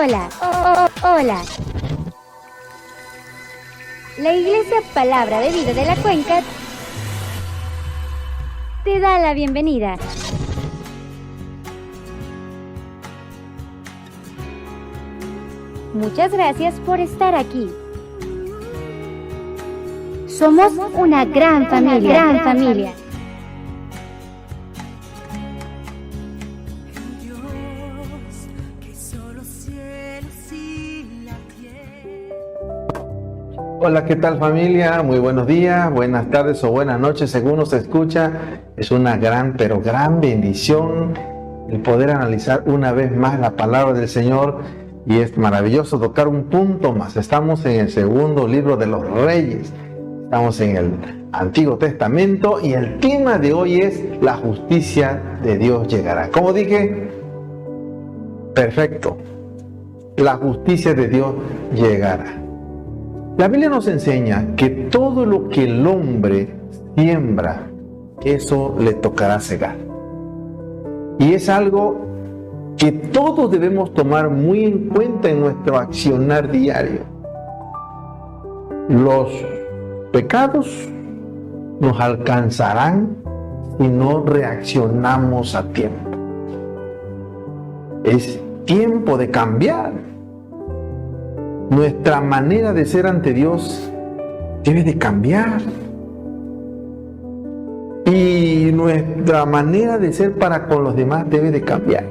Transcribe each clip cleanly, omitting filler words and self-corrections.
Hola, hola. La Iglesia Palabra de Vida de la Cuenca te da la bienvenida. Muchas gracias por estar aquí. Somos una gran familia. Hola, ¿qué tal familia? Muy buenos días, buenas tardes o buenas noches, según nos escucha. Es una gran, pero gran bendición el poder analizar una vez más la palabra del Señor, y es maravilloso tocar un punto más. Estamos en el segundo libro de los Reyes, estamos en el Antiguo Testamento, y el tema de hoy es la justicia de Dios llegará. Como dije, perfecto, la justicia de Dios llegará. La Biblia nos enseña que todo lo que el hombre siembra, eso le tocará segar. Y es algo que todos debemos tomar muy en cuenta en nuestro accionar diario. Los pecados nos alcanzarán si no reaccionamos a tiempo. Es tiempo de cambiar. Nuestra manera de ser ante Dios debe de cambiar. Y nuestra manera de ser para con los demás debe de cambiar.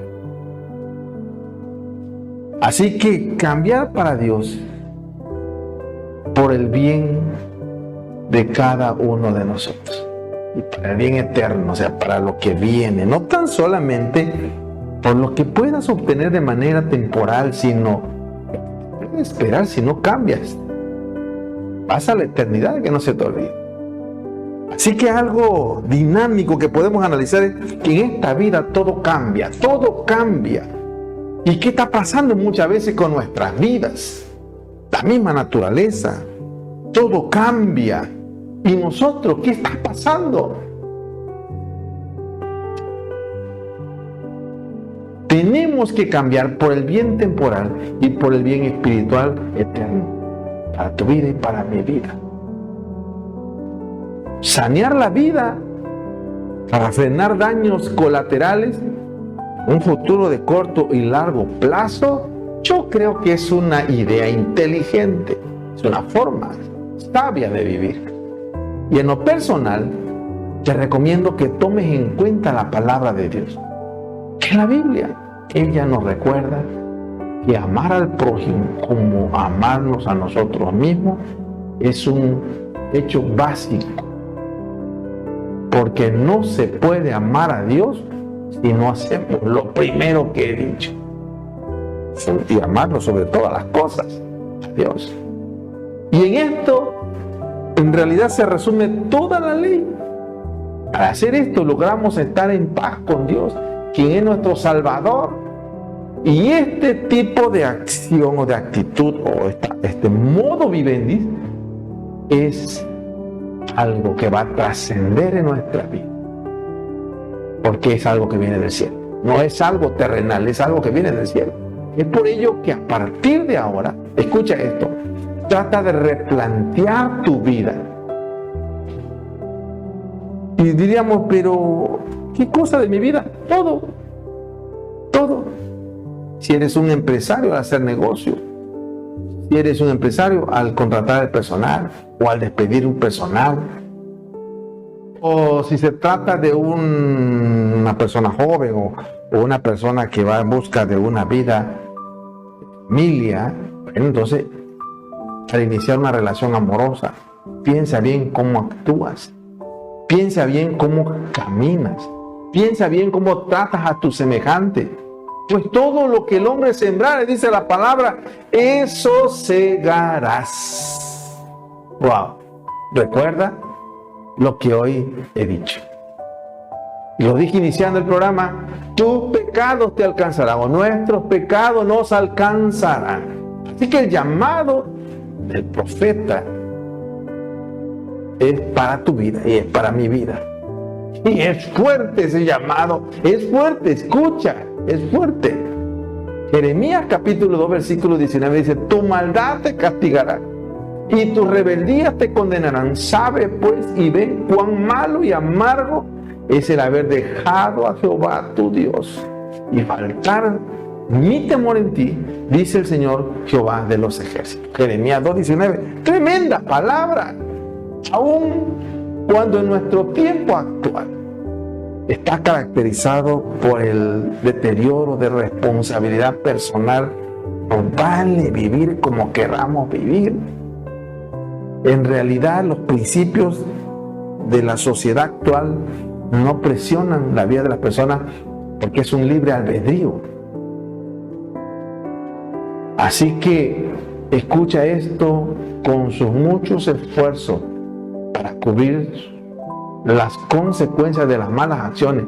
Así que cambiar para Dios por el bien de cada uno de nosotros. Y para el bien eterno, o sea, para lo que viene. No tan solamente por lo que puedas obtener de manera temporal, sino esperar si no cambias. Vas a la eternidad, que no se te olvide. Así que algo dinámico que podemos analizar es que en esta vida todo cambia, todo cambia. ¿Y qué está pasando muchas veces con nuestras vidas? La misma naturaleza, todo cambia. ¿Y nosotros qué está pasando? Tenemos que cambiar por el bien temporal y por el bien espiritual eterno, para tu vida y para mi vida. Sanear la vida para frenar daños colaterales, un futuro de corto y largo plazo, yo creo que es una idea inteligente, es una forma sabia de vivir. Y en lo personal, te recomiendo que tomes en cuenta la palabra de Dios. Que la Biblia, ella nos recuerda que amar al prójimo como amarnos a nosotros mismos es un hecho básico, porque no se puede amar a Dios si no hacemos lo primero que he dicho, y amarlo sobre todas las cosas, a Dios. Y en esto en realidad se resume toda la ley. Para hacer esto logramos estar en paz con Dios, quien es nuestro Salvador. Y este tipo de acción o de actitud o este modo vivendi es algo que va a trascender en nuestra vida, porque es algo que viene del cielo, no es algo terrenal, es algo que viene del cielo. Es por ello que a partir de ahora, escucha esto, trata de replantear tu vida. Y diríamos, pero ¿qué cosa de mi vida? Todo. Si eres un empresario al hacer negocio, si eres un empresario al contratar al personal o al despedir un personal, o si se trata de una persona joven o una persona que va en busca de una vida, familia, bueno, entonces al iniciar una relación amorosa, piensa bien cómo actúas, piensa bien cómo caminas, piensa bien cómo tratas a tu semejante. Pues todo lo que el hombre sembrare, dice la palabra, eso segarás. Wow. Recuerda lo que hoy he dicho. Lo dije iniciando el programa, tus pecados te alcanzarán, o nuestros pecados nos alcanzarán. Así que el llamado del profeta es para tu vida y es para mi vida. Y es fuerte ese llamado, es fuerte, escucha, es fuerte. Jeremías capítulo 2 versículo 19 dice: tu maldad te castigará y tus rebeldías te condenarán. Sabe pues y ve cuán malo y amargo es el haber dejado a Jehová tu Dios y faltar mi temor en ti, dice el Señor Jehová de los ejércitos. Jeremías 2:19, tremenda palabra, aún cuando en nuestro tiempo actual está caracterizado por el deterioro de responsabilidad personal. Nos vale vivir como queramos vivir. En realidad, los principios de la sociedad actual no presionan la vida de las personas porque es un libre albedrío. Así que escucha esto con sus muchos esfuerzos para cubrir las consecuencias de las malas acciones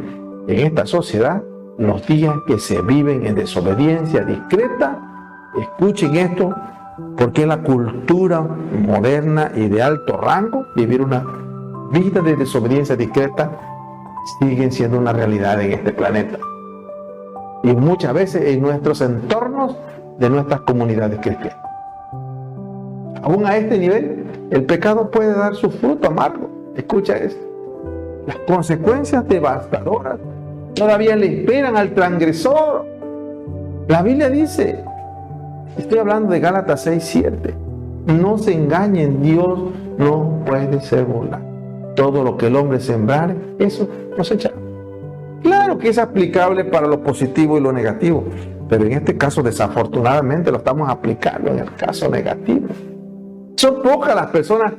en esta sociedad, los días que se viven en desobediencia discreta. Escuchen esto, porque la cultura moderna y de alto rango, vivir una vida de desobediencia discreta, siguen siendo una realidad en este planeta. Y muchas veces en nuestros entornos de nuestras comunidades cristianas. Aún a este nivel, el pecado puede dar su fruto amargo. Escucha esto. Las consecuencias devastadoras todavía le esperan al transgresor. La Biblia dice, estoy hablando de Gálatas 6:7, no se engañen, Dios no puede ser burlado. Todo lo que el hombre sembrare, eso cosechará. Claro que es aplicable para lo positivo y lo negativo, pero en este caso desafortunadamente lo estamos aplicando en el caso negativo. Son pocas las personas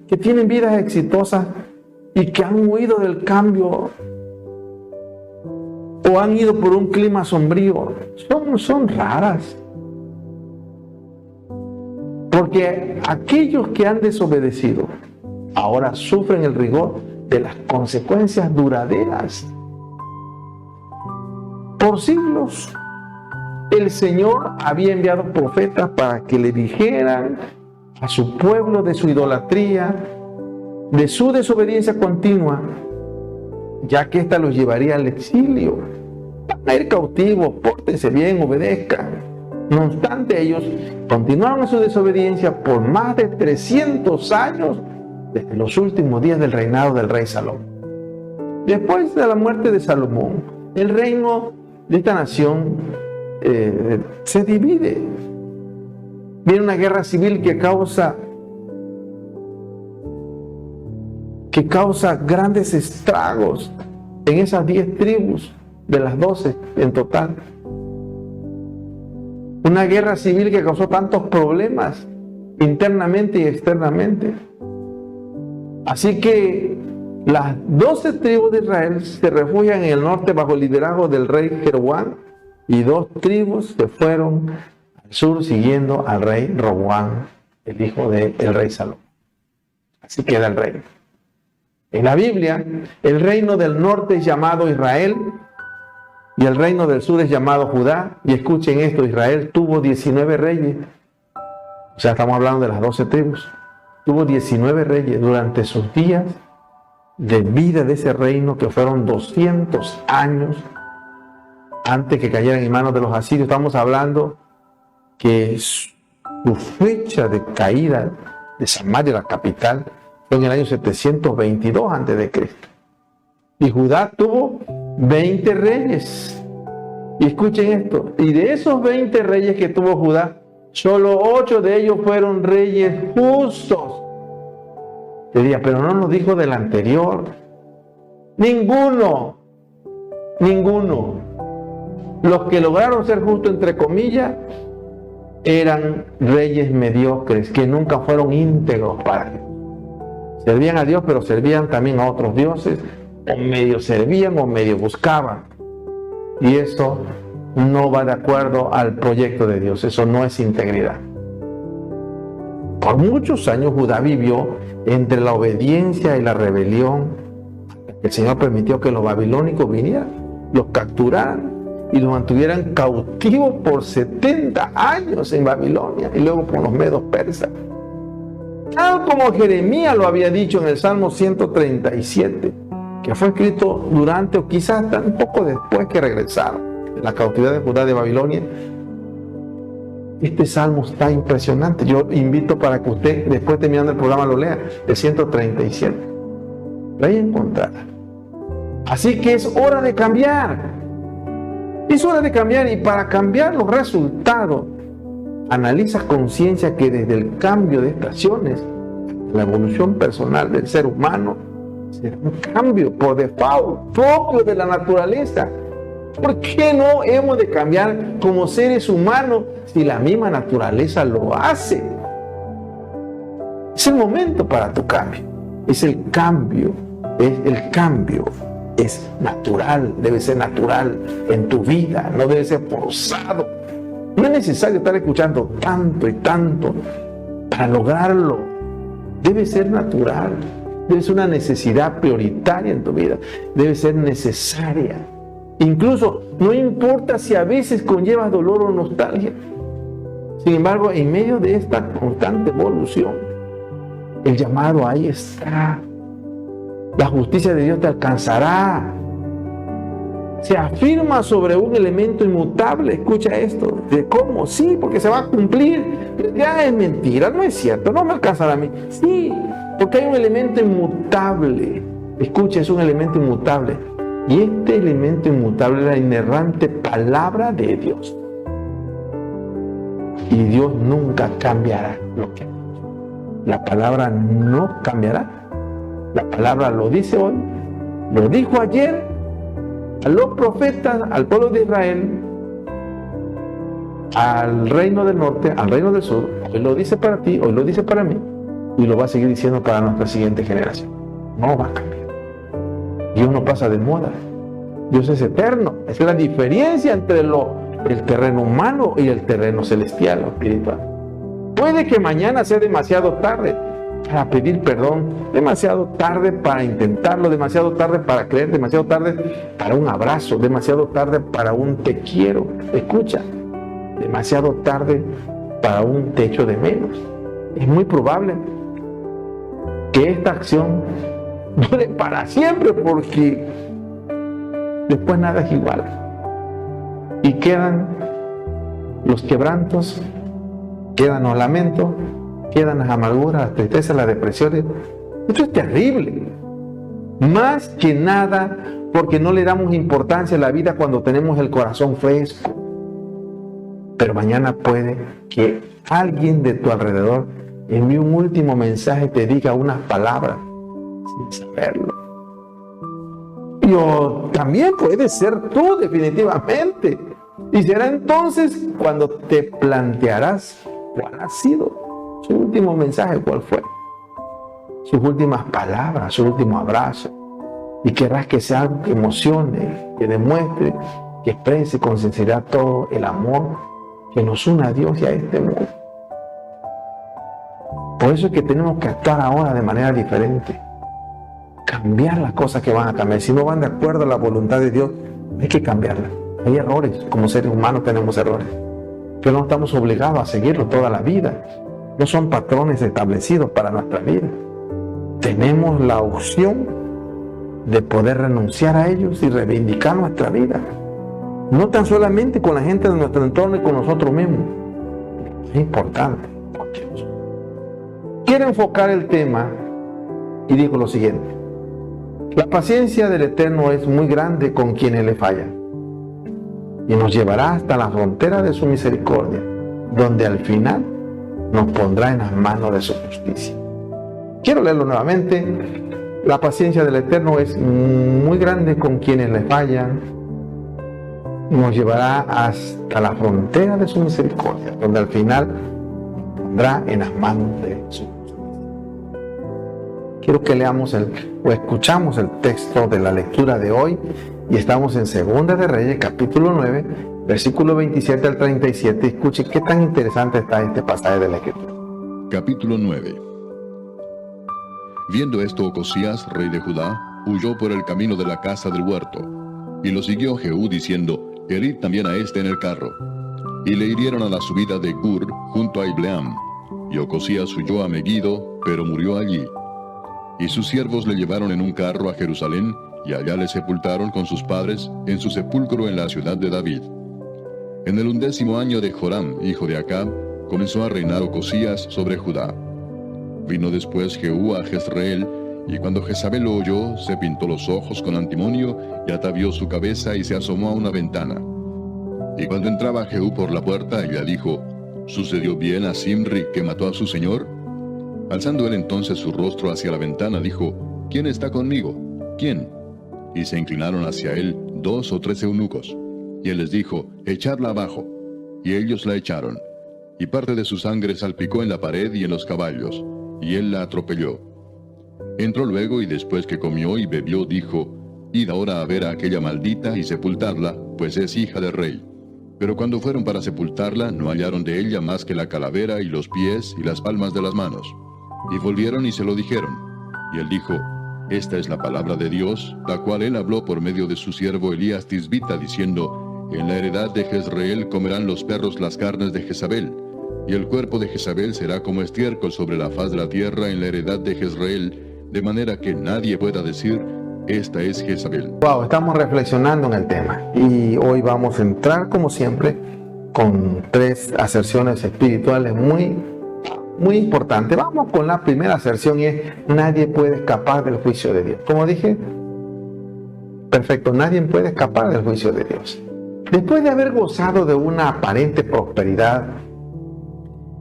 que tienen vidas exitosas y que han huido del cambio o han ido por un clima sombrío. Son raras. Porque aquellos que han desobedecido ahora sufren el rigor de las consecuencias duraderas. Por siglos, el Señor había enviado profetas para que le dijeran a su pueblo de su idolatría, de su desobediencia continua, ya que ésta los llevaría al exilio. Van a ir cautivos, pórtense bien, obedezcan. No obstante, ellos continuaron en su desobediencia por más de 300 años, desde los últimos días del reinado del rey Salomón. Después de la muerte de Salomón, el reino de esta nación se divide. Viene una guerra civil que causa grandes estragos en esas 10 tribus de las 12 en total. Una guerra civil que causó tantos problemas internamente y externamente. Así que las 12 tribus de Israel se refugian en el norte bajo el liderazgo del rey Jeroboam, y 2 tribus se fueron al sur siguiendo al rey Roboam, el hijo del rey Salomón. Así queda el reino. En la Biblia, el reino del norte es llamado Israel y el reino del sur es llamado Judá. Y escuchen esto, Israel tuvo 19 reyes. O sea, estamos hablando de las 12 tribus. Tuvo 19 reyes durante sus días de vida de ese reino, que fueron 200 años antes que cayeran en manos de los asirios. Estamos hablando que su fecha de caída de Samaria, la capital, fue en el año 722 a.C. Y Judá tuvo 20 reyes. Y escuchen esto, y de esos 20 reyes que tuvo Judá, solo 8 de ellos fueron reyes justos. Te diría, pero no nos dijo del anterior. Ninguno. Los que lograron ser justos, entre comillas, eran reyes mediocres, que nunca fueron íntegros para Dios. Servían a Dios, pero servían también a otros dioses, o medio servían o medio buscaban. Y eso no va de acuerdo al proyecto de Dios, eso no es integridad. Por muchos años Judá vivió entre la obediencia y la rebelión. El Señor permitió que los babilónicos vinieran, los capturaran y los mantuvieran cautivos por 70 años en Babilonia y luego por los medos persas. Tal como Jeremías lo había dicho en el Salmo 137, que fue escrito durante o quizás hasta un poco después que regresaron de la cautividad de Judá de Babilonia. Este salmo está impresionante. Yo invito para que usted, después terminando el programa, lo lea. El 137. Lo ahí encontrará. Así que es hora de cambiar. Es hora de cambiar, y para cambiar los resultados, analiza conciencia que desde el cambio de estaciones, la evolución personal del ser humano, será un cambio por default propio de la naturaleza. ¿Por qué no hemos de cambiar como seres humanos si la misma naturaleza lo hace? Es el momento para tu cambio. Es el cambio. Es natural, debe ser natural en tu vida, no debe ser forzado. No es necesario estar escuchando tanto y tanto para lograrlo. Debe ser natural, debe ser una necesidad prioritaria en tu vida, debe ser necesaria. Incluso no importa si a veces conlleva dolor o nostalgia. Sin embargo, en medio de esta constante evolución, el llamado ahí está. La justicia de Dios te alcanzará. Se afirma sobre un elemento inmutable. Escucha esto. ¿De cómo? Sí, porque se va a cumplir. Ya es mentira, no es cierto, no me alcanzará a mí. Sí, porque hay un elemento inmutable. Escucha, es un elemento inmutable. Y este elemento inmutable es la inerrante palabra de Dios. Y Dios nunca cambiará lo que ha dicho. La palabra no cambiará. La palabra lo dice hoy, lo dijo ayer a los profetas, al pueblo de Israel, al reino del norte, al reino del sur. Hoy lo dice para ti, hoy lo dice para mí, y lo va a seguir diciendo para nuestra siguiente generación. No va a cambiar. Dios no pasa de moda. Dios es eterno. Esa es la diferencia entre el terreno humano y el terreno celestial o espiritual. Puede que mañana sea demasiado tarde para pedir perdón, demasiado tarde para intentarlo, demasiado tarde para creer, demasiado tarde para un abrazo, demasiado tarde para un te quiero. Escucha, demasiado tarde para un te echo de menos. Es muy probable que esta acción dure para siempre, porque después nada es igual. Y quedan los quebrantos, quedan los lamentos, quedan las amarguras, las tristezas, las depresiones. Esto es terrible. Más que nada porque no le damos importancia a la vida cuando tenemos el corazón fresco. Pero mañana puede que alguien de tu alrededor envíe un último mensaje, te diga unas palabras sin saberlo. O también puede ser tú, definitivamente. Y será entonces cuando te plantearás cuál ha sido su último mensaje, cuál fue, sus últimas palabras, su último abrazo. Y querrás que sea algo que emocione, que demuestre, que exprese con sinceridad todo el amor que nos une a Dios y a este mundo. Por eso es que tenemos que actuar ahora de manera diferente. Cambiar las cosas que van a cambiar. Si no van de acuerdo a la voluntad de Dios, hay que cambiarlas. Hay errores, como seres humanos tenemos errores, pero no estamos obligados a seguirlos toda la vida. No son patrones establecidos para nuestra vida. Tenemos la opción de poder renunciar a ellos y reivindicar nuestra vida. No tan solamente con la gente de nuestro entorno y con nosotros mismos. Es importante. Quiero enfocar el tema y digo lo siguiente. La paciencia del Eterno es muy grande con quienes le fallan, y nos llevará hasta la frontera de su misericordia, donde al final nos pondrá en las manos de su justicia. Quiero leerlo nuevamente. La paciencia del Eterno es muy grande con quienes le fallan, y nos llevará hasta la frontera de su misericordia, donde al final nos pondrá en las manos de su justicia. Quiero que leamos o escuchamos el texto de la lectura de hoy, y estamos en Segunda de Reyes, capítulo 9, versículo 27 al 37. Escuche qué tan interesante está este pasaje de la Escritura. Capítulo 9. Viendo esto, Ocosías, rey de Judá, huyó por el camino de la casa del huerto, y lo siguió Jehú diciendo: herid también a este en el carro. Y le hirieron a la subida de Gur, junto a Ibleam. Y Ocosías huyó a Megiddo, pero murió allí. Y sus siervos le llevaron en un carro a Jerusalén, y allá le sepultaron con sus padres en su sepulcro en la ciudad de David. En el 11º año de Joram, hijo de Acab, comenzó a reinar Ocosías sobre Judá. Vino después Jehú a Jezreel, y cuando Jezabel lo oyó, se pintó los ojos con antimonio, y atavió su cabeza y se asomó a una ventana. Y cuando entraba Jehú por la puerta, ella dijo, ¿sucedió bien a Zimri que mató a su señor? Alzando él entonces su rostro hacia la ventana, dijo, ¿quién está conmigo? ¿Quién? Y se inclinaron hacia él 2 o 3 eunucos. Y él les dijo, echadla abajo. Y ellos la echaron. Y parte de su sangre salpicó en la pared y en los caballos, y él la atropelló. Entró luego y después que comió y bebió, dijo, id ahora a ver a aquella maldita y sepultarla, pues es hija del rey. Pero cuando fueron para sepultarla, no hallaron de ella más que la calavera y los pies y las palmas de las manos. Y volvieron y se lo dijeron. Y él dijo, esta es la palabra de Dios, la cual él habló por medio de su siervo Elías Tisbita, diciendo, en la heredad de Jezreel comerán los perros las carnes de Jezabel, y el cuerpo de Jezabel será como estiércol sobre la faz de la tierra en la heredad de Jezreel, de manera que nadie pueda decir, esta es Jezabel. Wow, estamos reflexionando en el tema y hoy vamos a entrar como siempre con 3 aserciones espirituales muy importantes. Vamos con la primera aserción y es, nadie puede escapar del juicio de Dios. Como dije, perfecto, nadie puede escapar del juicio de Dios. Después de haber gozado de una aparente prosperidad,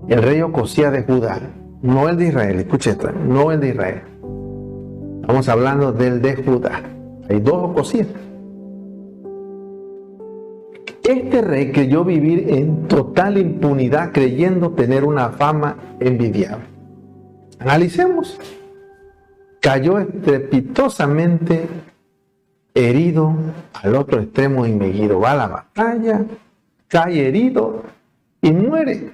el rey Ocosías de Judá, no el de Israel, escuche esto, no el de Israel. Estamos hablando del de Judá. Hay 2 Ocosías. Este rey creyó vivir en total impunidad, creyendo tener una fama envidiable. Analicemos. Cayó estrepitosamente herido al otro extremo y Meguido. Va a la batalla, cae herido y muere.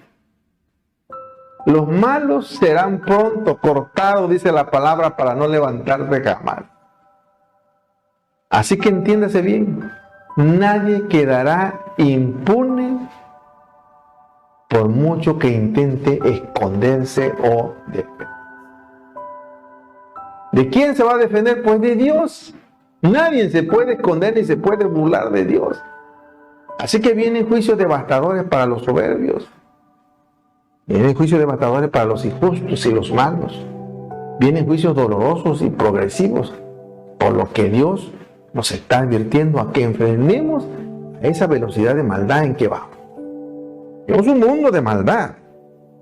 Los malos serán pronto cortados, dice la palabra, para no levantarse jamás. Así que entiéndase bien, nadie quedará impune por mucho que intente esconderse o defender. ¿De quién se va a defender? Pues de Dios. Nadie se puede esconder ni se puede burlar de Dios. Así que vienen juicios devastadores para los soberbios. Vienen juicios devastadores para los injustos y los malos. Vienen juicios dolorosos y progresivos, por lo que Dios nos está advirtiendo a que enfrentemos a esa velocidad de maldad en que vamos. Es un mundo de maldad.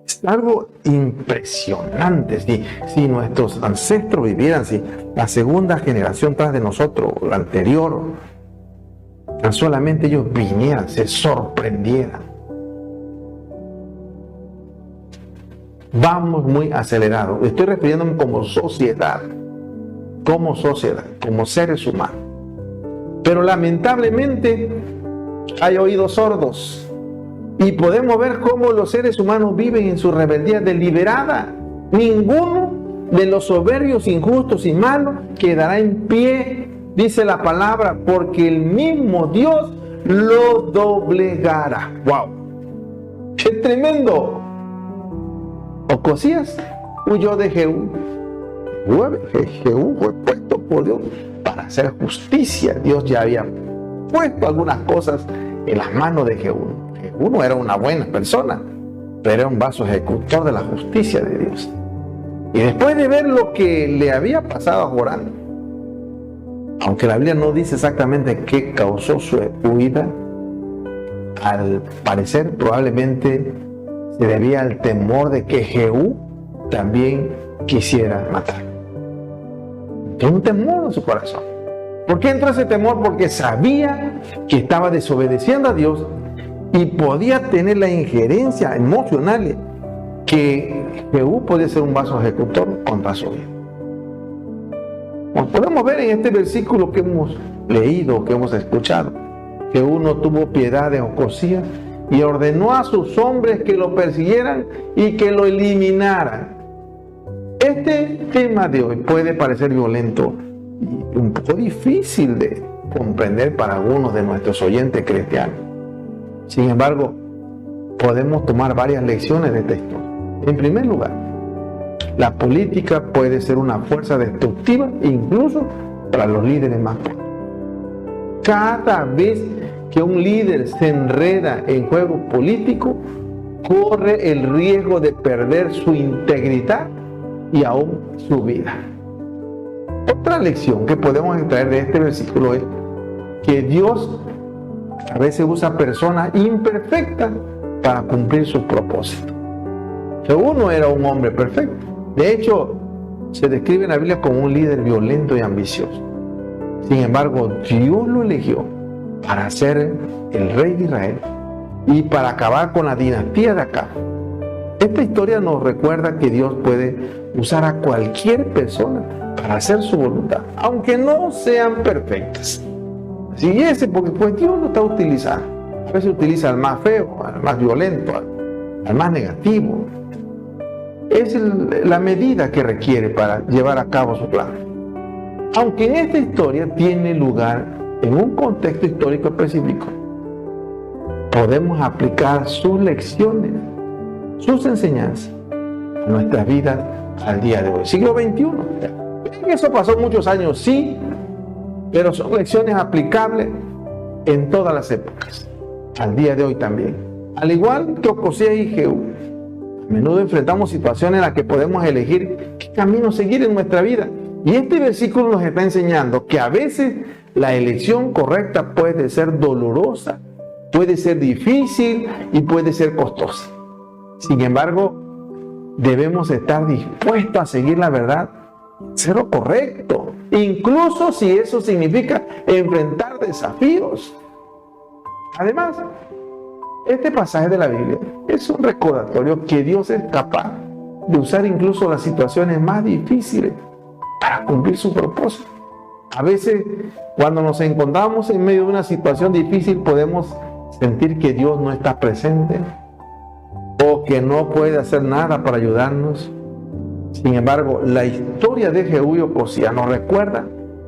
Es algo impresionante. Si nuestros ancestros vivieran, si la segunda generación tras de nosotros, la anterior, tan solamente ellos vinieran, se sorprendieran. Vamos muy acelerados. Estoy refiriéndome como sociedad, como seres humanos. Pero lamentablemente hay oídos sordos. Y podemos ver cómo los seres humanos viven en su rebeldía deliberada. Ninguno de los soberbios, injustos y malos quedará en pie, dice la palabra, porque el mismo Dios lo doblegará. ¡Wow! ¡Qué tremendo! Ocosías huyó de Jehú. Jehú fue puesto por Dios para hacer justicia. Dios ya había puesto algunas cosas en las manos de Jehú. Jehú no era una buena persona, pero era un vaso ejecutor de la justicia de Dios. Y después de ver lo que le había pasado a Joram, aunque la Biblia no dice exactamente qué causó su huida, al parecer probablemente se debía al temor de que Jehú también quisiera matar. Tiene un temor en su corazón. ¿Por qué entró ese temor? Porque sabía que estaba desobedeciendo a Dios y podía tener la injerencia emocional que Jehú podía ser un vaso ejecutor contra su vida. Como podemos ver en este versículo que hemos leído, que hemos escuchado, Jehú no tuvo piedad de Ocosías y ordenó a sus hombres que lo persiguieran y que lo eliminaran. Este tema de hoy puede parecer violento y un poco difícil de comprender para algunos de nuestros oyentes cristianos. Sin embargo, podemos tomar varias lecciones de esta historia. En primer lugar, la política puede ser una fuerza destructiva incluso para los líderes más fuertes. Cada vez que un líder se enreda en juego político, corre el riesgo de perder su integridad y aún su vida. Otra lección que podemos extraer de este versículo es que Dios a veces usa personas imperfectas para cumplir sus propósitos. Jehú no era un hombre perfecto. De hecho, se describe en la Biblia como un líder violento y ambicioso. Sin embargo, Dios lo eligió para ser el rey de Israel y para acabar con la dinastía de Acab. Esta historia nos recuerda que Dios puede usar a cualquier persona para hacer su voluntad, aunque no sean perfectas. Así es, porque pues Dios lo está utilizando. A veces utiliza al más feo, al más violento, al más negativo. Es la medida que requiere para llevar a cabo su plan. Aunque en esta historia tiene lugar en un contexto histórico específico, podemos aplicar sus lecciones, sus enseñanzas a nuestras vidas al día de hoy. Siglo XXI. Eso pasó muchos años, sí, pero son lecciones aplicables en todas las épocas, al día de hoy también. Al igual que Ocosías y Jehú, a menudo enfrentamos situaciones en las que podemos elegir qué camino seguir en nuestra vida. Y este versículo nos está enseñando que a veces la elección correcta puede ser dolorosa, puede ser difícil y puede ser costosa. Sin embargo, debemos estar dispuestos a seguir la verdad, hacer lo correcto, incluso si eso significa enfrentar desafíos. Además, este pasaje de la Biblia es un recordatorio que Dios es capaz de usar incluso las situaciones más difíciles para cumplir su propósito. A veces, cuando nos encontramos en medio de una situación difícil, podemos sentir que Dios no está presente o que no puede hacer nada para ayudarnos. Sin embargo, la historia de Jehú y Ocosías nos recuerda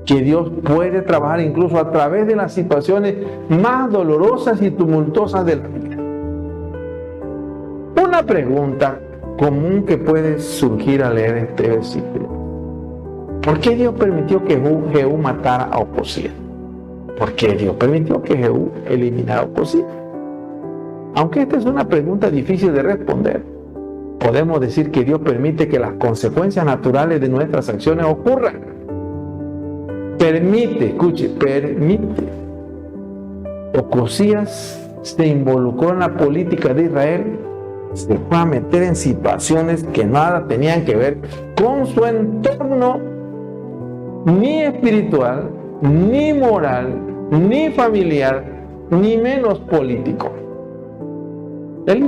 que Dios puede trabajar incluso a través de las situaciones más dolorosas y tumultuosas de la vida. Una pregunta común que puede surgir al leer este versículo: ¿por qué Dios permitió que Jehú matara a Ocosías? ¿Por qué Dios permitió que Jehú eliminara a Ocosías? Aunque esta es una pregunta difícil de responder, podemos decir que Dios permite que las consecuencias naturales de nuestras acciones ocurran. Permite, escuche, permite. Ocosías se involucró en la política de Israel, se fue a meter en situaciones que nada tenían que ver con su entorno, ni espiritual, ni moral, ni familiar, ni menos político. Él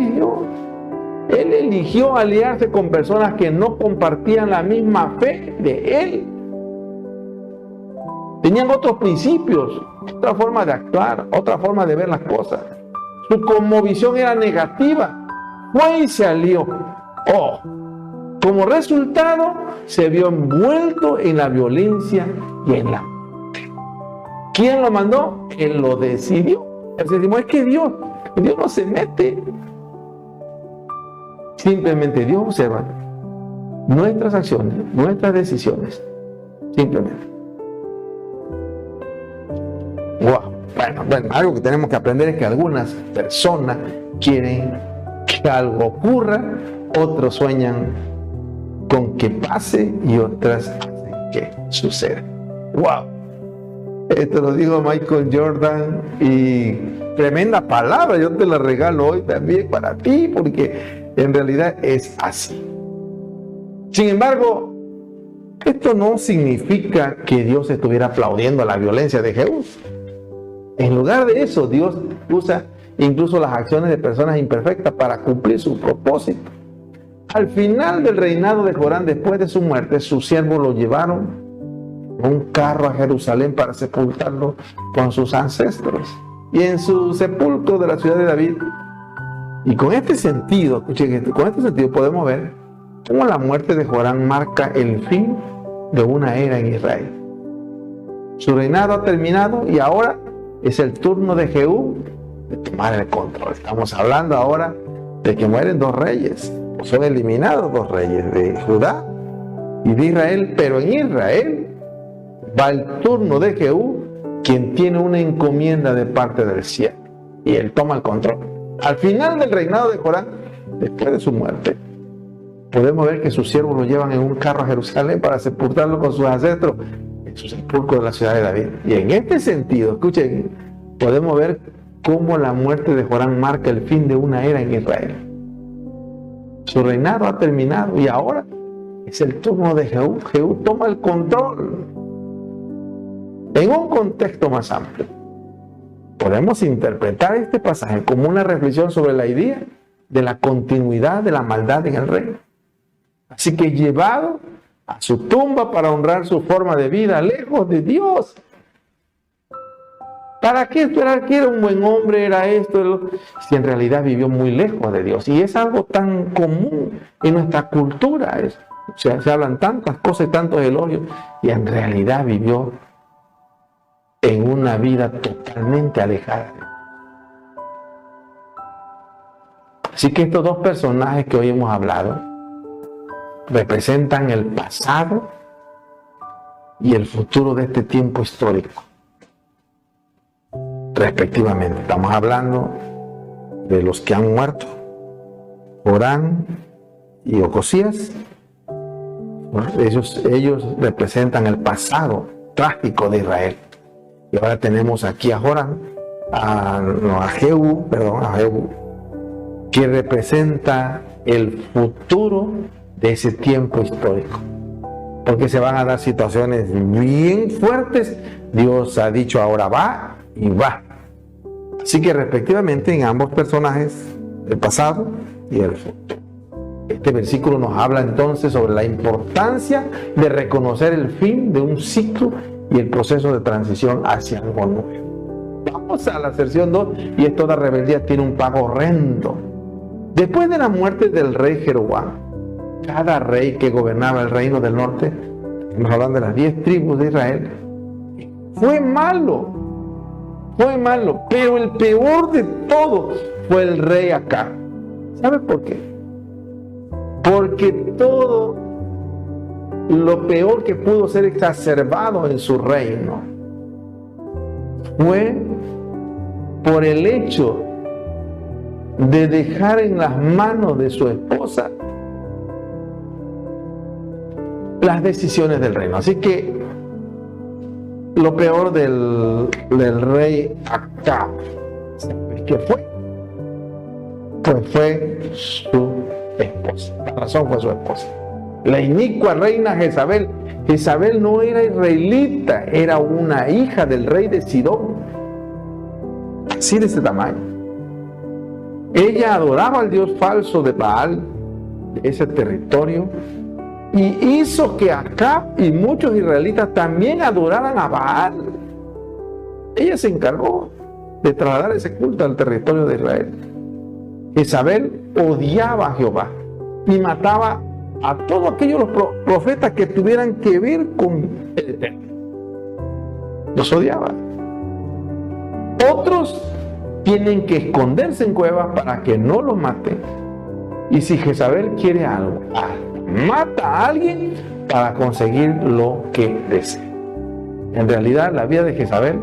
eligió aliarse con personas que no compartían la misma fe de él. Tenían otros principios, otra forma de actuar, otra forma de ver las cosas. Su cosmovisión era negativa. Fue y se alió. Como resultado, se vio envuelto en la violencia y en la muerte. ¿Quién lo mandó? Él lo decidió. Es que Dios no se mete. Simplemente Dios observa nuestras acciones, nuestras decisiones. Simplemente. Wow. Bueno, algo que tenemos que aprender es que algunas personas quieren que algo ocurra, otros sueñan con que pase y otras hacen que suceda. Wow. Esto lo dijo Michael Jordan y tremenda palabra, yo te la regalo hoy también para ti, porque en realidad es así. Sin embargo, esto no significa que Dios estuviera aplaudiendo la violencia de Jehú. En lugar de eso, Dios usa incluso las acciones de personas imperfectas para cumplir su propósito. Al final del reinado de Jorán, después de su muerte, sus siervos lo llevaron en un carro a Jerusalén para sepultarlo con sus ancestros y en su sepulcro de la ciudad de David. Y con este sentido, escuchen esto, con este sentido podemos ver cómo la muerte de Jorán marca el fin de una era en Israel. Su reinado ha terminado y ahora es el turno de Jehú de tomar el control. Estamos hablando ahora de que mueren dos reyes, o son eliminados dos reyes, de Judá y de Israel, pero en Israel va el turno de Jehú quien tiene una encomienda de parte del cielo, y él toma el control. Al final del reinado de Joram, después de su muerte, podemos ver que sus siervos lo llevan en un carro a Jerusalén para sepultarlo con sus ancestros en su sepulcro de la ciudad de David. Y en este sentido, escuchen, podemos ver cómo la muerte de Joram marca el fin de una era en Israel. Su reinado ha terminado y ahora es el turno de Jehú. Jehú toma el control. En un contexto más amplio, podemos interpretar este pasaje como una reflexión sobre la idea de la continuidad de la maldad en el reino. Así que llevado a su tumba para honrar su forma de vida lejos de Dios. ¿Para qué esperar que era un buen hombre, era esto? Si en realidad vivió muy lejos de Dios. Y es algo tan común en nuestra cultura. Se hablan tantas cosas y tantos elogios. Y en realidad vivió en una vida totalmente alejada de Dios. Así que estos dos personajes que hoy hemos hablado representan el pasado y el futuro de este tiempo histórico, respectivamente. Estamos hablando de los que han muerto, Joram y Ocosías. Ellos representan el pasado trágico de Israel. Y ahora tenemos aquí a Joram, a Jehú, que representa el futuro de ese tiempo histórico. Porque se van a dar situaciones bien fuertes. Dios ha dicho ahora va y va. Así que respectivamente en ambos personajes, el pasado y el futuro. Este versículo nos habla entonces sobre la importancia de reconocer el fin de un ciclo y el proceso de transición hacia algo nuevo. Vamos a la sección 2, y es: toda rebeldía tiene un pago horrendo. Después de la muerte del rey Jeroboam, cada rey que gobernaba el reino del norte, estamos hablando de las 10 tribus de Israel, fue malo, pero el peor de todos fue el rey Acab. ¿Sabe por qué? Porque todo lo peor que pudo ser exacerbado en su reino fue por el hecho de dejar en las manos de su esposa las decisiones del reino. Así que lo peor del rey Acab, ¿sabes qué fue? Pues fue su esposa. La razón fue su esposa. La inicua reina Jezabel. Jezabel no era israelita, era una hija del rey de Sidón. Así de ese tamaño. Ella adoraba al dios falso de Baal, de ese territorio, y hizo que Acab y muchos israelitas también adoraran a Baal. Ella se encargó de trasladar ese culto al territorio de Israel. Jezabel odiaba a Jehová y mataba a todos aquellos profetas que tuvieran que ver con el Eterno. Los odiaba. Otros tienen que esconderse en cuevas para que no los maten. Y si Jezabel quiere algo, mata a alguien para conseguir lo que desea. En realidad, la vida de Jezabel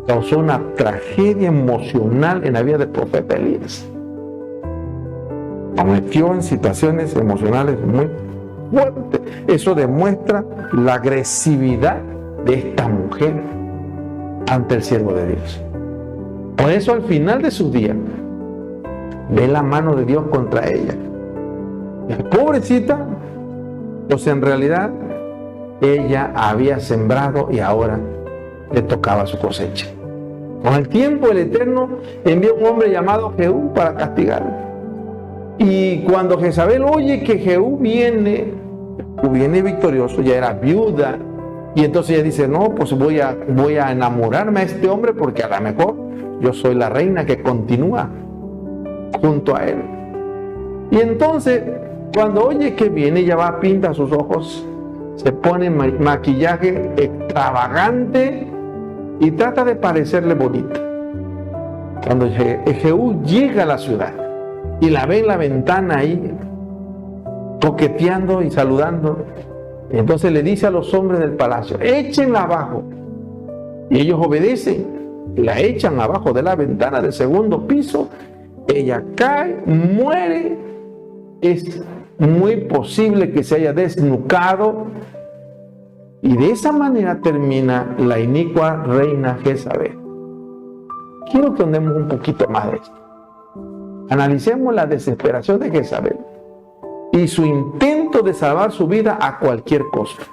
causó una tragedia emocional en la vida del profeta Elías. Lo metió en situaciones emocionales muy fuertes. Eso demuestra la agresividad de esta mujer ante el siervo de Dios. Por eso al final de sus días ve la mano de Dios contra ella. Pobrecita, pues en realidad ella había sembrado y ahora le tocaba su cosecha. Con el tiempo el Eterno envió un hombre llamado Jehú para castigarlo. Y cuando Jezabel oye que Jehú viene victorioso, ya era viuda, y entonces ella dice: no, pues voy a enamorarme a este hombre, porque a lo mejor yo soy la reina que continúa junto a él. Y entonces cuando oye que viene, ella va, pinta sus ojos, se pone maquillaje extravagante y trata de parecerle bonita. Cuando Jehú llega a la ciudad y la ve en la ventana ahí, coqueteando y saludando, entonces le dice a los hombres del palacio: échenla abajo Y ellos obedecen, la echan abajo de la ventana del segundo piso, ella cae, muere, es muy posible que se haya desnucado, y de esa manera termina la inicua reina Jezabel. Quiero que andemos un poquito más de esto. Analicemos la desesperación de Jezabel y su intento de salvar su vida a cualquier costo.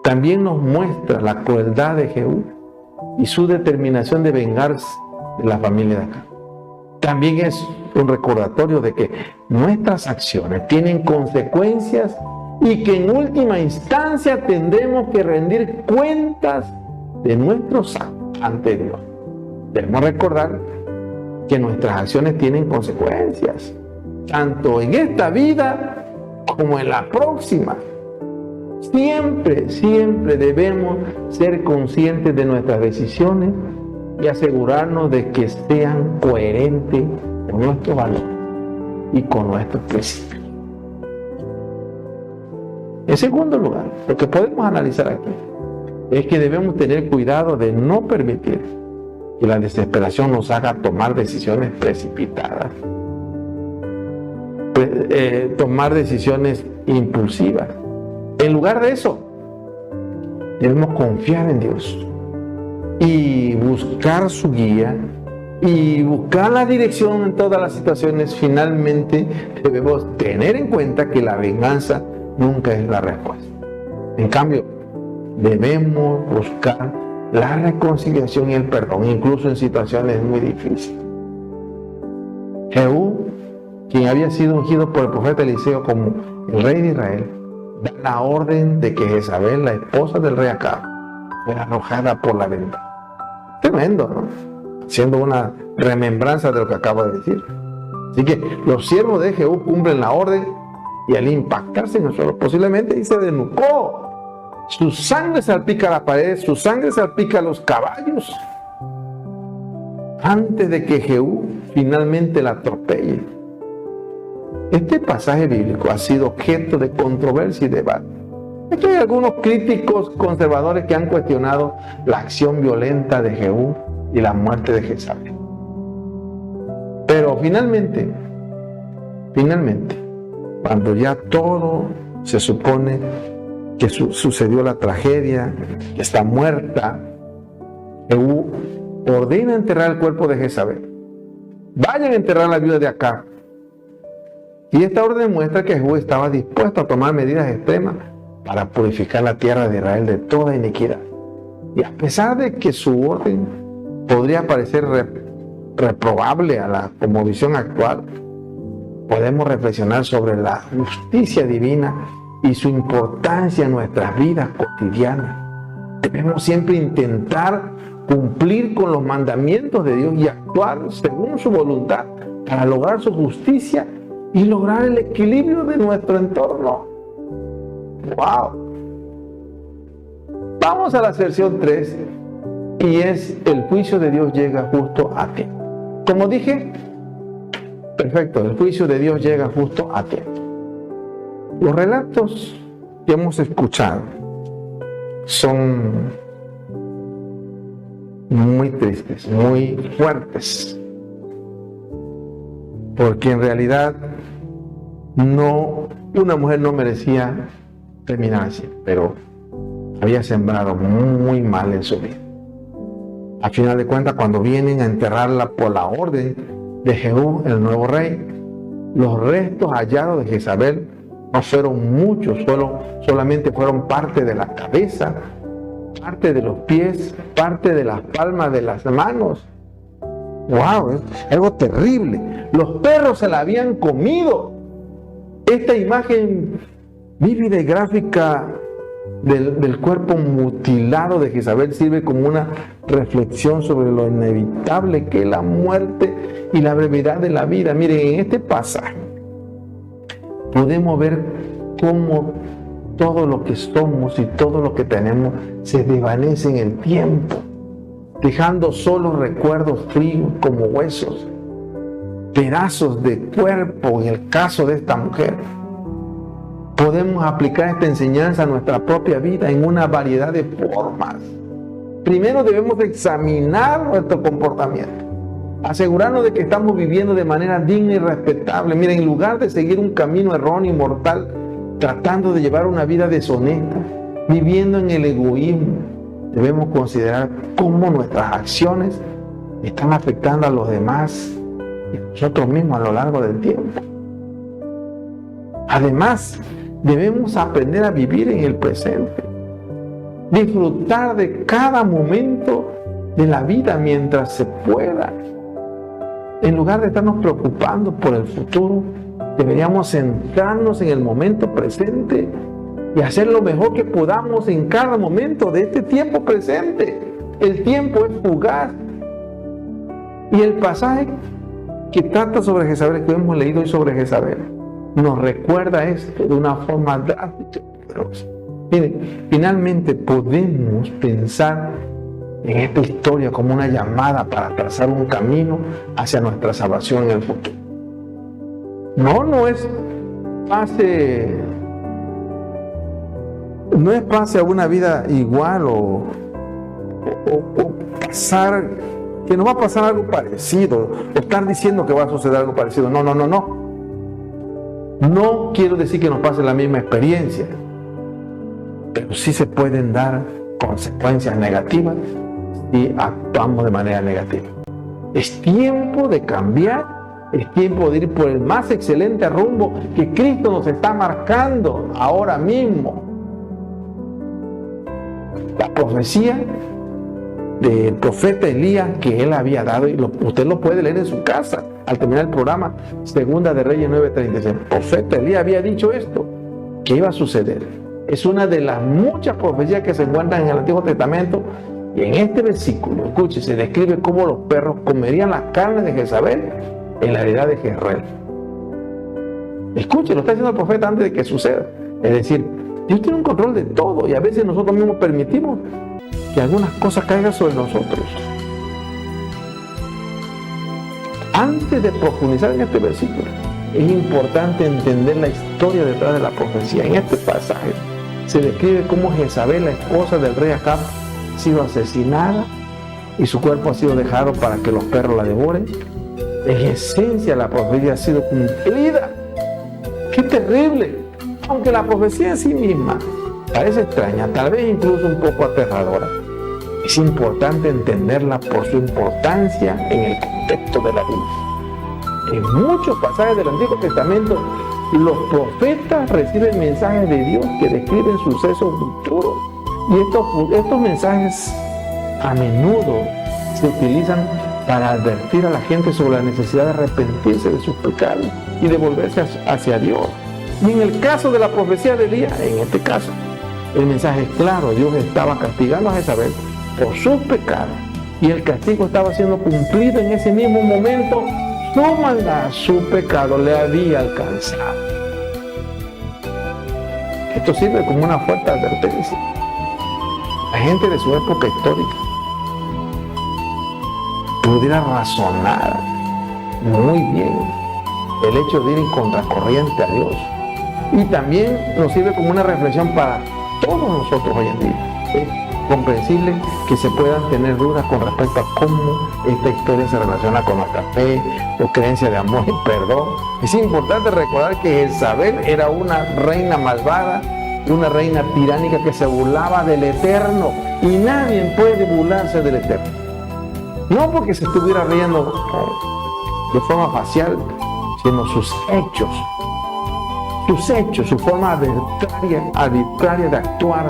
También nos muestra la crueldad de Jehú y su determinación de vengarse de la familia de Acab. También es un recordatorio de que nuestras acciones tienen consecuencias y que en última instancia tendremos que rendir cuentas de nuestros actos ante Dios. Debemos recordar que nuestras acciones tienen consecuencias, tanto en esta vida como en la próxima. Siempre debemos ser conscientes de nuestras decisiones y asegurarnos de que sean coherentes con nuestro valor y con nuestros principios. En segundo lugar, lo que podemos analizar aquí es que debemos tener cuidado de no permitir que la desesperación nos haga tomar decisiones precipitadas, tomar decisiones impulsivas. En lugar de eso, debemos confiar en Dios y buscar su guía y buscar la dirección en todas las situaciones. Finalmente, debemos tener en cuenta que la venganza nunca es la respuesta. En cambio, debemos buscar la reconciliación y el perdón, incluso en situaciones muy difíciles. Jehú, quien había sido ungido por el profeta Eliseo como el rey de Israel, da la orden de que Jezabel, la esposa del rey Acab, fuera arrojada por la ventana. Tremendo, ¿no? Siendo una remembranza de lo que acabo de decir. Así que los siervos de Jehú cumplen la orden y al impactarse en el suelo, posiblemente y se desnucó. Su sangre salpica las paredes, su sangre salpica los caballos, antes de que Jehú finalmente la atropelle. Este pasaje bíblico ha sido objeto de controversia y debate. Aquí hay algunos críticos conservadores que han cuestionado la acción violenta de Jehú y la muerte de Jezabel. Pero finalmente, cuando ya todo se supone que sucedió la tragedia, que está muerta, Jehú ordena enterrar el cuerpo de Jezabel. Vayan a enterrar a la viuda de Acab. Y esta orden muestra que Jehú estaba dispuesto a tomar medidas extremas para purificar la tierra de Israel de toda iniquidad. Y a pesar de que su orden podría parecer reprobable a la cosmovisión actual, podemos reflexionar sobre la justicia divina y su importancia en nuestras vidas cotidianas. Debemos siempre intentar cumplir con los mandamientos de Dios y actuar según su voluntad para lograr su justicia y lograr el equilibrio de nuestro entorno. ¡Wow! Vamos a la sección 3 y es: el juicio de Dios llega justo a tiempo. Como dije, perfecto, el juicio de Dios llega justo a tiempo. Los relatos que hemos escuchado son muy tristes, muy fuertes, porque en realidad una mujer no merecía terminar así, pero había sembrado muy mal en su vida. A final de cuentas, cuando vienen a enterrarla por la orden de Jehú, el nuevo rey, los restos hallados de Jezabel no fueron muchos, solamente fueron parte de la cabeza, parte de los pies, parte de las palmas de las manos. ¡Wow! Es algo terrible. Los perros se la habían comido. Esta imagen vívida y gráfica del cuerpo mutilado de Jezabel sirve como una reflexión sobre lo inevitable que es la muerte y la brevedad de la vida. Miren, en este pasaje podemos ver cómo todo lo que somos y todo lo que tenemos se desvanece en el tiempo, dejando solo recuerdos fríos como huesos, pedazos de cuerpo en el caso de esta mujer. Podemos aplicar esta enseñanza a nuestra propia vida en una variedad de formas. primero debemos examinar nuestro comportamiento, asegurarnos de que estamos viviendo de manera digna y respetable. Miren, en lugar de seguir un camino erróneo y mortal, tratando de llevar una vida deshonesta, viviendo en el egoísmo, debemos considerar cómo nuestras acciones están afectando a los demás y a nosotros mismos a lo largo del tiempo. Además, debemos aprender a vivir en el presente, disfrutar de cada momento de la vida mientras se pueda. En lugar de estarnos preocupando por el futuro, deberíamos centrarnos en el momento presente y hacer lo mejor que podamos en cada momento de este tiempo presente. El tiempo es fugaz. Y el pasaje que trata sobre Jezabel, que hemos leído hoy sobre Jezabel, nos recuerda esto de una forma drástica y poderosa. Miren, finalmente podemos pensar en esta historia como una llamada para trazar un camino hacia nuestra salvación en el futuro. No es pase a una vida igual o pasar, que nos va a pasar algo parecido, o estar diciendo que va a suceder algo parecido. No. No quiero decir que nos pase la misma experiencia, pero sí se pueden dar consecuencias negativas si actuamos de manera negativa. Es tiempo de cambiar. Es tiempo de ir por el más excelente rumbo que Cristo nos está marcando ahora mismo. La profecía del profeta Elías que él había dado, y usted lo puede leer en su casa al terminar el programa, Segunda de Reyes 9:36. El profeta Elías había dicho esto, que iba a suceder. Es una de las muchas profecías que se encuentran en el Antiguo Testamento, y en este versículo, escuche, se describe cómo los perros comerían la carne de Jezabel en la heredad de Jezreel. Escuche, lo está diciendo el profeta antes de que suceda. Es decir, Dios tiene un control de todo, y a veces nosotros mismos permitimos que algunas cosas caigan sobre nosotros. Antes de profundizar en este versículo, es importante entender la historia detrás de la profecía. En este pasaje se describe cómo Jezabel, la esposa del rey Acab, ha sido asesinada y su cuerpo ha sido dejado para que los perros la devoren. En esencia, la profecía ha sido cumplida. ¡Qué terrible! Aunque la profecía en sí misma parece extraña, tal vez incluso un poco aterradora, es importante entenderla por su importancia en el contexto de la Biblia. En muchos pasajes del Antiguo Testamento, los profetas reciben mensajes de Dios que describen sucesos futuros. Y estos mensajes a menudo se utilizan para advertir a la gente sobre la necesidad de arrepentirse de sus pecados y de volverse hacia Dios. Y en el caso de la profecía de Elías, en este caso, el mensaje es claro: Dios estaba castigando a Jezabel por sus pecados, y el castigo estaba siendo cumplido en ese mismo momento. Su maldad, su pecado le había alcanzado. Esto sirve como una fuerte advertencia. La gente de su época histórica pudiera razonar muy bien el hecho de ir en contracorriente a Dios. Y también nos sirve como una reflexión para todos nosotros hoy en día. Es comprensible que se puedan tener dudas con respecto a cómo esta historia se relaciona con nuestra fe o creencia de amor y perdón. Es importante recordar que Jezabel era una reina malvada, una reina tiránica que se burlaba del Eterno, y nadie puede burlarse del Eterno. No porque se estuviera riendo de forma facial, sino sus hechos, su forma arbitraria de actuar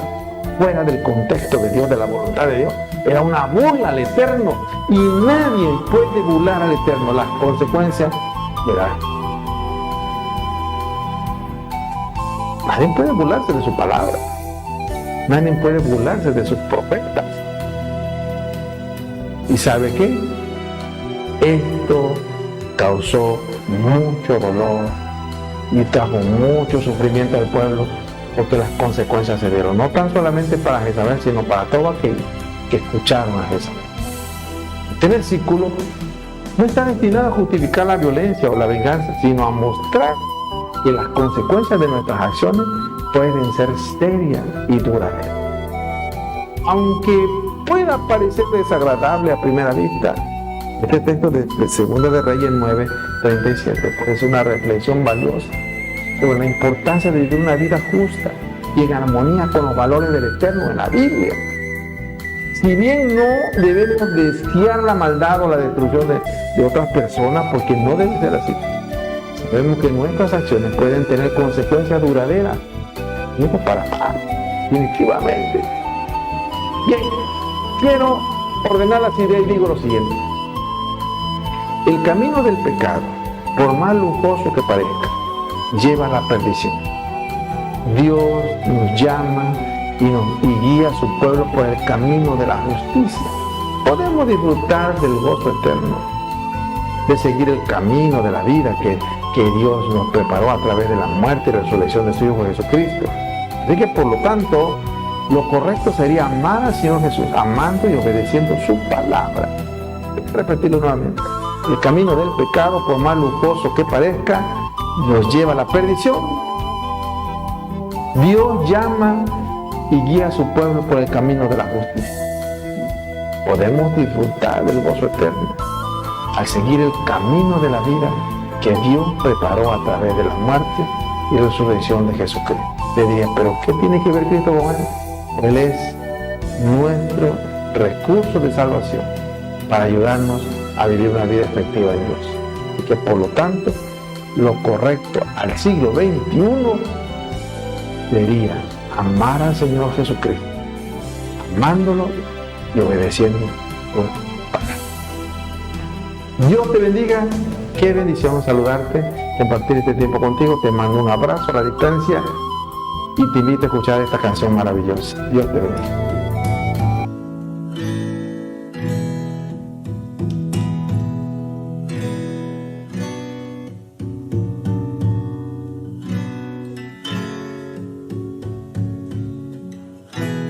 fuera del contexto de Dios, de la voluntad de Dios, era una burla al Eterno, y nadie puede burlar al Eterno. Las consecuencias verán. Nadie puede burlarse de su palabra, nadie puede burlarse de sus profetas. ¿Y sabe qué? Esto causó mucho dolor y trajo mucho sufrimiento al pueblo, porque las consecuencias se dieron, no tan solamente para Jezabel, sino para todos aquellos que escucharon a Jezabel. Este versículo no está destinado a justificar la violencia o la venganza, sino a mostrar que las consecuencias de nuestras acciones pueden ser serias y duraderas. Aunque pueda parecer desagradable a primera vista, este texto de 2 de Reyes 9:37 pues es una reflexión valiosa sobre la importancia de vivir una vida justa y en armonía con los valores del Eterno en la Biblia. Si bien no debemos desear la maldad o la destrucción de otras personas, porque no debe ser así, sabemos que nuestras acciones pueden tener consecuencias duraderas, no para mal, definitivamente. Bien, quiero ordenar las ideas y digo lo siguiente. El camino del pecado, por más lujoso que parezca, lleva a la perdición. Dios nos llama y guía a su pueblo por el camino de la justicia. Podemos disfrutar del gozo eterno, de seguir el camino de la vida que Dios nos preparó a través de la muerte y resurrección de su Hijo Jesucristo. Así que por lo tanto, lo correcto sería amar al Señor Jesús, amando y obedeciendo su palabra. Voy a repetirlo nuevamente. El camino del pecado, por más lujoso que parezca, nos lleva a la perdición. Dios llama y guía a su pueblo por el camino de la justicia. Podemos disfrutar del gozo eterno al seguir el camino de la vida que Dios preparó a través de la muerte y resurrección de Jesucristo. Le diría, ¿pero qué tiene que ver Cristo con él? Él es nuestro recurso de salvación para ayudarnos a vivir una vida efectiva en Dios. Y que por lo tanto, lo correcto al siglo XXI sería amar al Señor Jesucristo, amándolo y obedeciendo su palabra. Dios te bendiga. Qué bendición saludarte, compartir este tiempo contigo. Te mando un abrazo a la distancia y te invito a escuchar esta canción maravillosa. Dios te bendiga.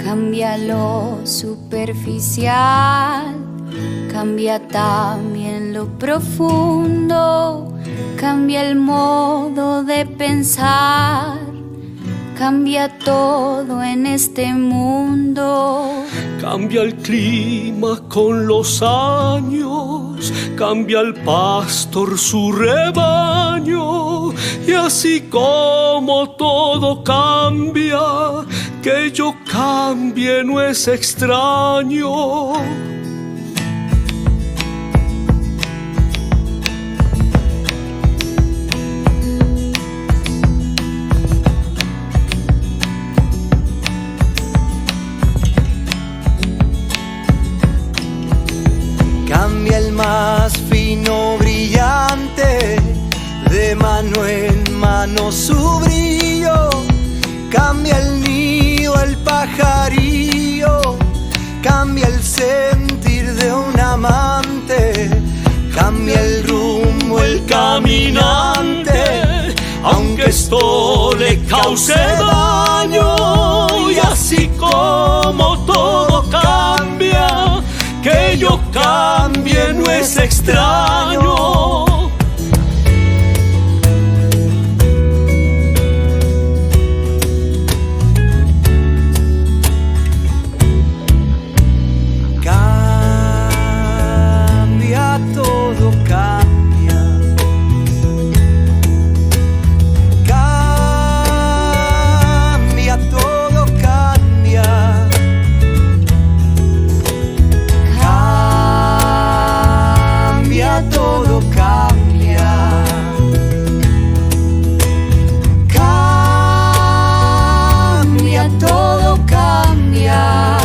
Cambia lo superficial, cambia también lo profundo, cambia el modo de pensar, cambia todo en este mundo. Cambia el clima con los años, cambia el pastor su rebaño, y así como todo cambia, que yo cambie no es extraño. Cambia el más fino brillante, de mano en mano su brillo. Cambia el nido, el pajarillo, cambia el sentir de un amante, cambia el rumbo, el caminante, aunque esto le cause daño. Y así como todo cambia, que yo cambie no es extraño. Cambia, todo cambia. Cambia, todo cambia. Todo cambia, cambia, todo cambia.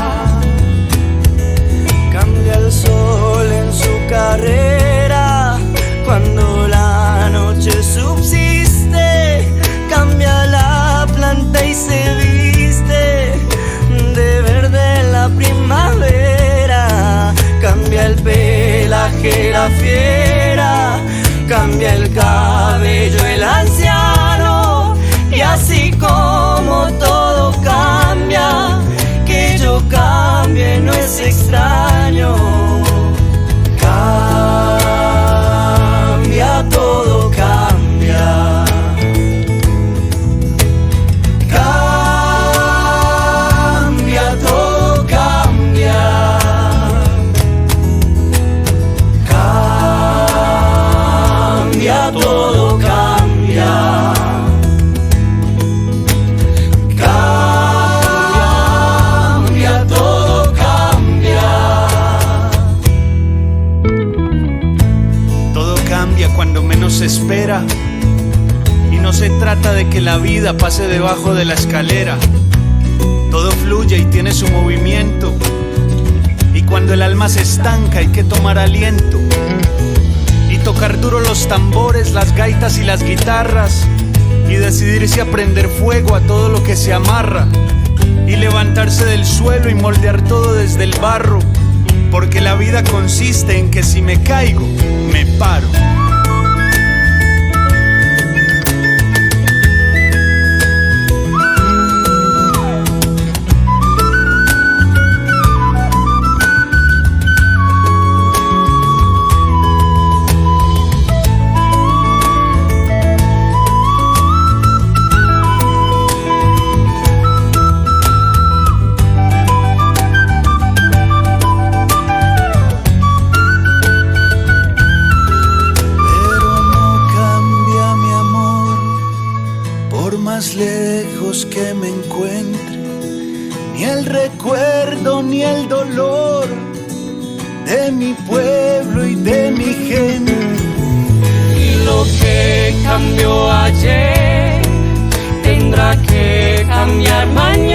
Cambia el sol en su carrera cuando la noche subsiste, cambia la planta y se viste de verde la primavera, cambia el pelaje la fiera, cambia el cabello el anciano, y así como todo cambia, que yo cambie no es extraño. Cambia, todo cambia. Cambia, todo cambia. de que la vida pase debajo de la escalera. Todo fluye y tiene su movimiento. Y cuando el alma se estanca hay que tomar aliento y tocar duro los tambores, las gaitas y las guitarras, y decidirse a prender fuego a todo lo que se amarra, y levantarse del suelo y moldear todo desde el barro, porque la vida consiste en que si me caigo, me paro. Lejos que me encuentre, ni el recuerdo ni el dolor de mi pueblo y de mi gente. Y lo que cambió ayer tendrá que cambiar mañana.